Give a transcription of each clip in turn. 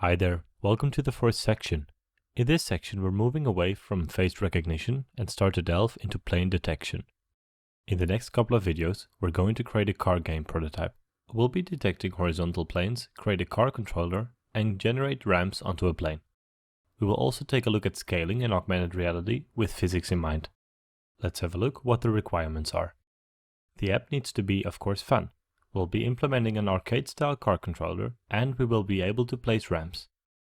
Hi there, welcome to the fourth section. In this section we're moving away from face recognition and start to delve into plane detection. In the next couple of videos we're going to create a car game prototype. We'll be detecting horizontal planes, create a car controller, and generate ramps onto a plane. We will also take a look at scaling in augmented reality with physics in mind. Let's have a look what the requirements are. The app needs to be, of course, fun. We'll be implementing an arcade-style car controller, and we will be able to place ramps.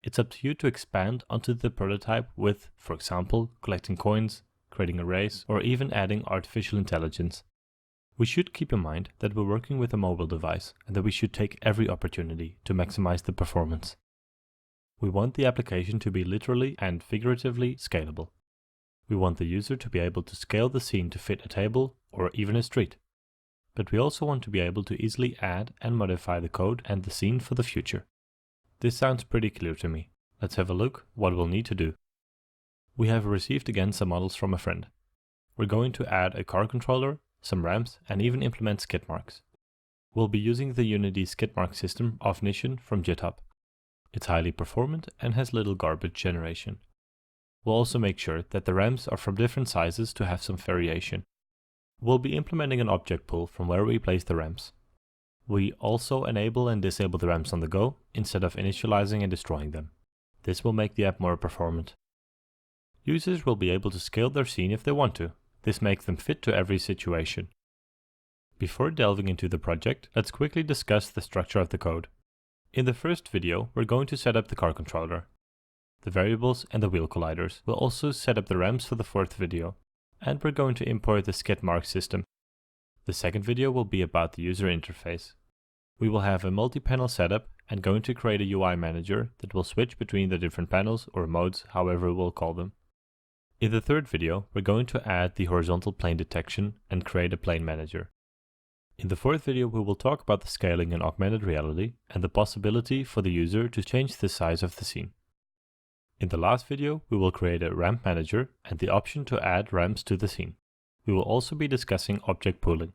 It's up to you to expand onto the prototype with, for example, collecting coins, creating a race, or even adding artificial intelligence. We should keep in mind that we're working with a mobile device and that we should take every opportunity to maximize the performance. We want the application to be literally and figuratively scalable. We want the user to be able to scale the scene to fit a table or even a street. But we also want to be able to easily add and modify the code and the scene for the future. This sounds pretty clear to me. Let's have a look what we'll need to do. We have received again some models from a friend. We're going to add a car controller, some ramps, and even implement skid marks. We'll be using the Unity skid mark system Augmented from GitHub. It's highly performant and has little garbage generation. We'll also make sure that the ramps are from different sizes to have some variation. We'll be implementing an object pool from where we place the ramps. We also enable and disable the ramps on the go instead of initializing and destroying them. This will make the app more performant. Users will be able to scale their scene if they want to. This makes them fit to every situation. Before delving into the project, let's quickly discuss the structure of the code. In the first video, we're going to set up the car controller, the variables and the wheel colliders. We'll also set up the ramps for the fourth video. And we're going to import the skid mark system. The second video will be about the user interface. We will have a multi-panel setup and going to create a UI manager that will switch between the different panels or modes, however we'll call them. In the third video, we're going to add the horizontal plane detection and create a plane manager. In the fourth video, we will talk about the scaling in augmented reality and the possibility for the user to change the size of the scene. In the last video, we will create a ramp manager and the option to add ramps to the scene. We will also be discussing object pooling.